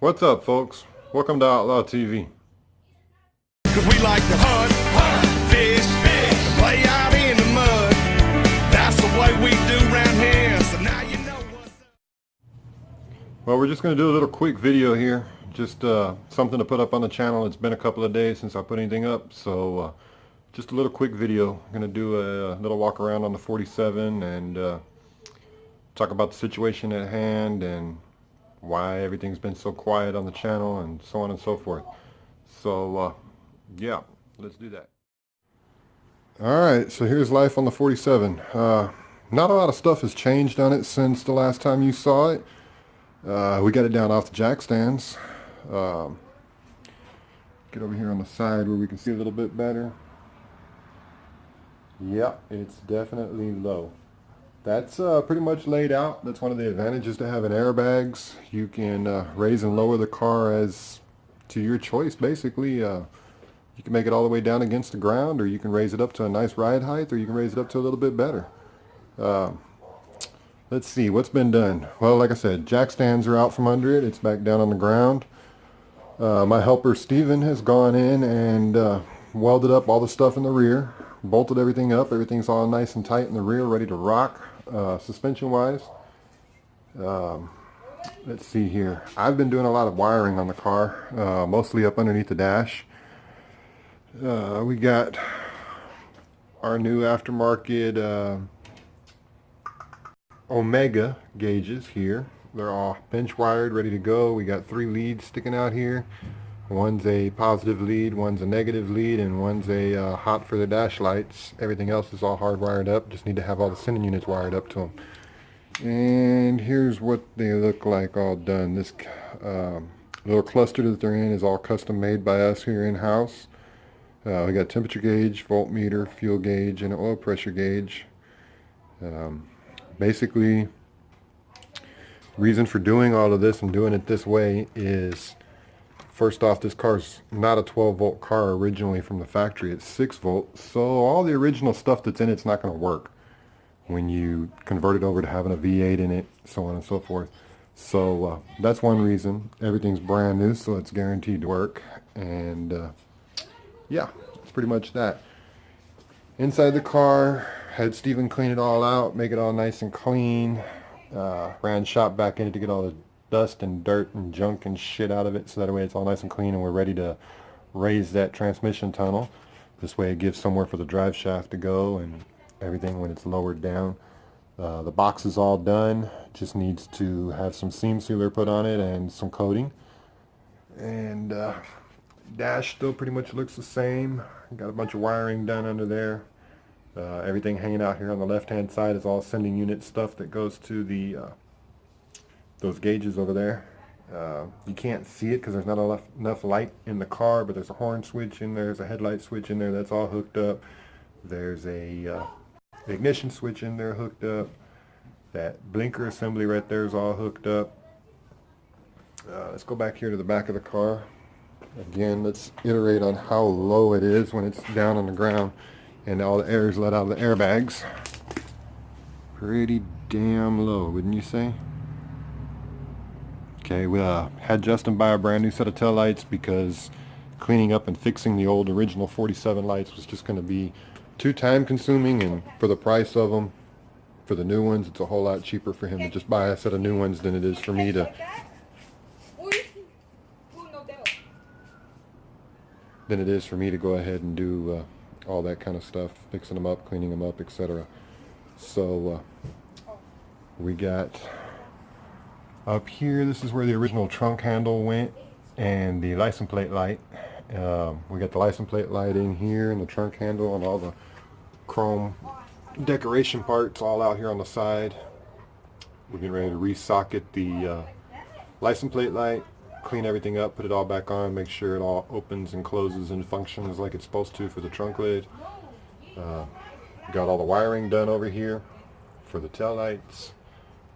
What's up, folks? Welcome to Outlaw TV. Cause we like to hunt, fish, and play out in the mud. That's the way we do round here, so now you know what's up. Well, we're just going to do a little quick video here. Just something to put up on the channel. It's been a couple of days since I put anything up, so just a little quick video. I'm going to do a little walk around on the 47 and talk about the situation at hand and why everything's been so quiet on the channel and so on and so forth. So yeah, let's do that. Alright, so here's life on the 47. Not a lot of stuff has changed on it since the last time you saw it. We got it down off the jack stands. Get over here on the side where we can see a little bit better. Yep, it's definitely low. That's pretty much laid out. That's one of the advantages to having airbags. You can raise and lower the car as to your choice, basically. You can make it all the way down against the ground, or you can raise it up to a nice ride height, or you can raise it up to a little bit better. Let's see, what's been done? Well, like I said, jack stands are out from under it. It's back down on the ground. My helper, Steven, has gone in and welded up all the stuff in the rear, bolted everything up. Everything's all nice and tight in the rear, ready to rock. Suspension-wise, let's see here. I've been doing a lot of wiring on the car, mostly up underneath the dash. We got our new aftermarket Omega gauges here. They're all bench wired, ready to go. We got 3 leads sticking out here. One's a positive lead, one's a negative lead, and one's a hot for the dash lights. Everything else is all hardwired up. Just need to have all the sending units wired up to them. And here's what they look like all done. This little cluster that they're in is all custom made by us here in-house. We got temperature gauge, voltmeter, fuel gauge, and an oil pressure gauge. Basically, reason for doing all of this and doing it this way is, first off, this car's not a 12-volt car originally from the factory. It's 6 volts, so all the original stuff that's in it's not going to work when you convert it over to having a V8 in it, so on and so forth. So that's one reason. Everything's brand new, so it's guaranteed to work. And yeah, it's pretty much that. Inside the car, had Steven clean it all out, make it all nice and clean. Ran shop back in it to get all the dust and dirt and junk and shit out of it, so that way it's all nice and clean and we're ready to raise that transmission tunnel. This way it gives somewhere for the drive shaft to go and everything when it's lowered down. The box is all done, just needs to have some seam sealer put on it and some coating. And dash still pretty much looks the same. Got a bunch of wiring done under there. Everything hanging out here on the left hand side is all sending unit stuff that goes to the those gauges over there. You can't see it because there's not enough light in the car, but there's a horn switch in there, there's a headlight switch in there, that's all hooked up. There's a ignition switch in there hooked up. That blinker assembly right there is all hooked up. Let's go back here to the back of the car. Again, let's iterate on how low it is when it's down on the ground and all the air is let out of the airbags. Pretty damn low, wouldn't you say? Okay, we had Justin buy a brand new set of tail lights because cleaning up and fixing the old original 47 lights was just going to be too time consuming, and for the price of them, for the new ones, it's a whole lot cheaper for him to just buy a set of new ones than it is for me to go ahead and do all that kind of stuff, fixing them up, cleaning them up, etc. So we got up here, this is where the original trunk handle went and the license plate light. We got the license plate light in here and the trunk handle and all the chrome decoration parts all out here on the side. We're getting ready to re-socket the license plate light, clean everything up, put it all back on, make sure it all opens and closes and functions like it's supposed to for the trunk lid. Got all the wiring done over here for the tail lights.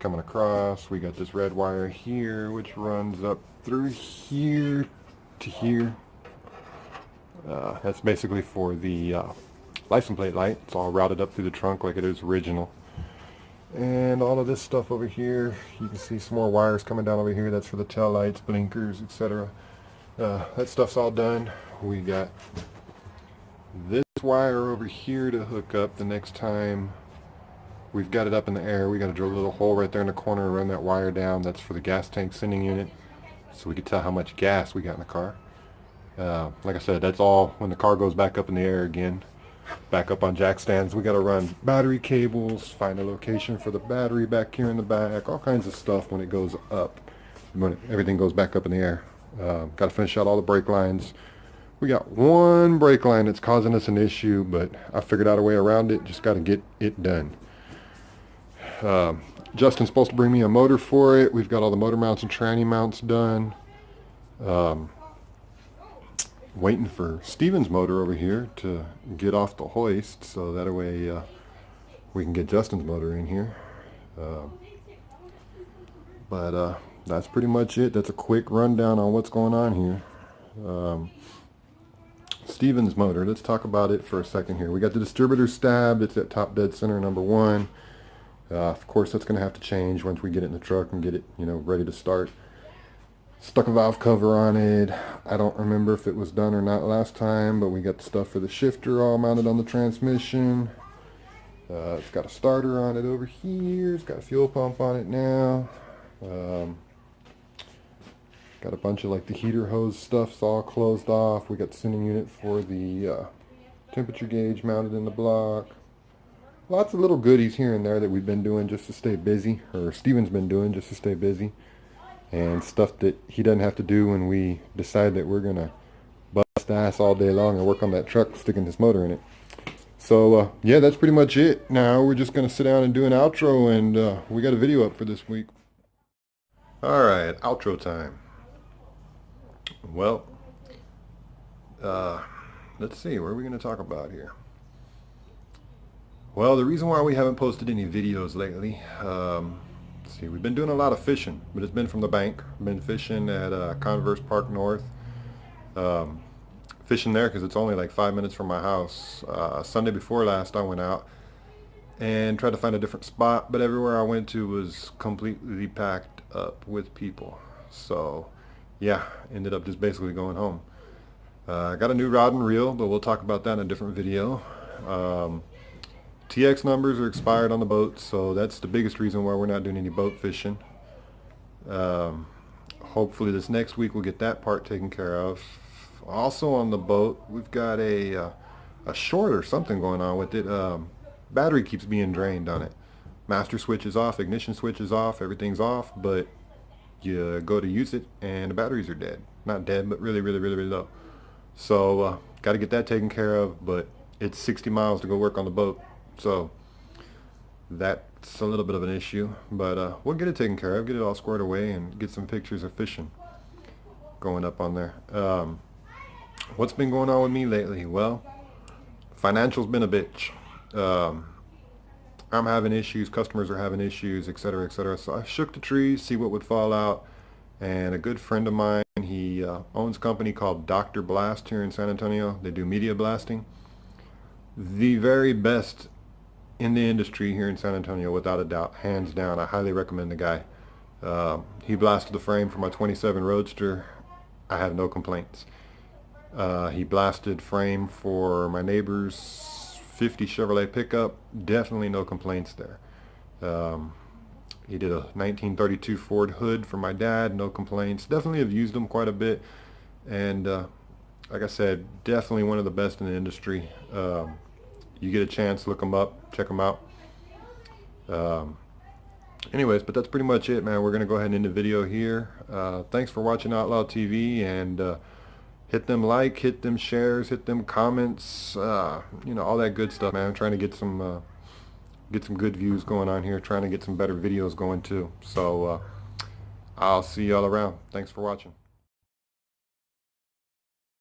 Coming across, we got this red wire here which runs up through here to here. That's basically for the license plate light. It's all routed up through the trunk like it is original. And all of this stuff over here, you can see some more wires coming down over here. That's for the tail lights, blinkers, etc. That stuff's all done. We got this wire over here to hook up the next time we've got it up in the air. We got to drill a little hole right there in the corner and run that wire down. That's for the gas tank sending unit, so we can tell how much gas we got in the car. Like I said, that's all when the car goes back up in the air again. Back up on jack stands, we got to run battery cables, find a location for the battery back here in the back, all kinds of stuff when it goes up, when everything goes back up in the air. Got to finish out all the brake lines. We got one brake line that's causing us an issue, but I figured out a way around it. Just got to get it done. Justin's supposed to bring me a motor for it. We've got all the motor mounts and tranny mounts done. Waiting for Steven's motor over here to get off the hoist, so that way we can get Justin's motor in here. But that's pretty much it. That's a quick rundown on what's going on here. Steven's motor, let's talk about it for a second here. We got the distributor stab. It's at top dead center number 1. Of course, that's going to have to change once we get it in the truck and get it, ready to start. Stuck a valve cover on it. I don't remember if it was done or not last time, but we got the stuff for the shifter all mounted on the transmission. It's got a starter on it over here. It's got a fuel pump on it now. Got a bunch of like the heater hose stuff's all closed off. We got the sending unit for the temperature gauge mounted in the block. Lots of little goodies here and there that we've been doing just to stay busy, or Steven's been doing just to stay busy. And stuff that he doesn't have to do when we decide that we're going to bust ass all day long and work on that truck sticking this motor in it. So, yeah, that's pretty much it. Now we're just going to sit down and do an outro, and we got a video up for this week. Alright, outro time. Well, let's see, what are we going to talk about here? Well, the reason why we haven't posted any videos lately, see, we've been doing a lot of fishing, but it's been from the bank. Been fishing at Converse Park North. Fishing there because it's only like 5 minutes from my house. Sunday before last I went out and tried to find a different spot, but everywhere I went to was completely packed up with people. So yeah, ended up just basically going home. I got a new rod and reel, but we'll talk about that in a different video. TX numbers are expired on the boat, so that's the biggest reason why we're not doing any boat fishing. Hopefully this next week we'll get that part taken care of. Also on the boat, we've got a short or something going on with it. Battery keeps being drained on it. Master switch is off, ignition switch is off, everything's off, but you go to use it and the batteries are dead. Not dead, but really low. So got to get that taken care of, but it's 60 miles to go work on the boat. So that's a little bit of an issue, but we'll get it taken care of, get it all squared away, and get some pictures of fishing going up on there. What's been going on with me lately? Well, financial's been a bitch. I'm having issues, customers are having issues, etc., etc. So I shook the trees, see what would fall out, and a good friend of mine, he owns a company called Dr. Blast here in San Antonio. They do media blasting. The very best in the industry here in San Antonio, without a doubt, hands down. I highly recommend the guy. He blasted the frame for my 27 Roadster. I have no complaints. He blasted frame for my neighbor's 50 Chevrolet pickup. Definitely no complaints there. He did a 1932 Ford hood for my dad. No complaints. Definitely have used them quite a bit. And like I said, definitely one of the best in the industry. You get a chance, look them up, check them out. Anyways, but that's pretty much it, man. We're going to go ahead and end the video here. Thanks for watching Outlaw TV, and hit them like, hit them shares, hit them comments, all that good stuff, man. I'm trying to get some good views going on here, trying to get some better videos going too. So I'll see y'all around. Thanks for watching.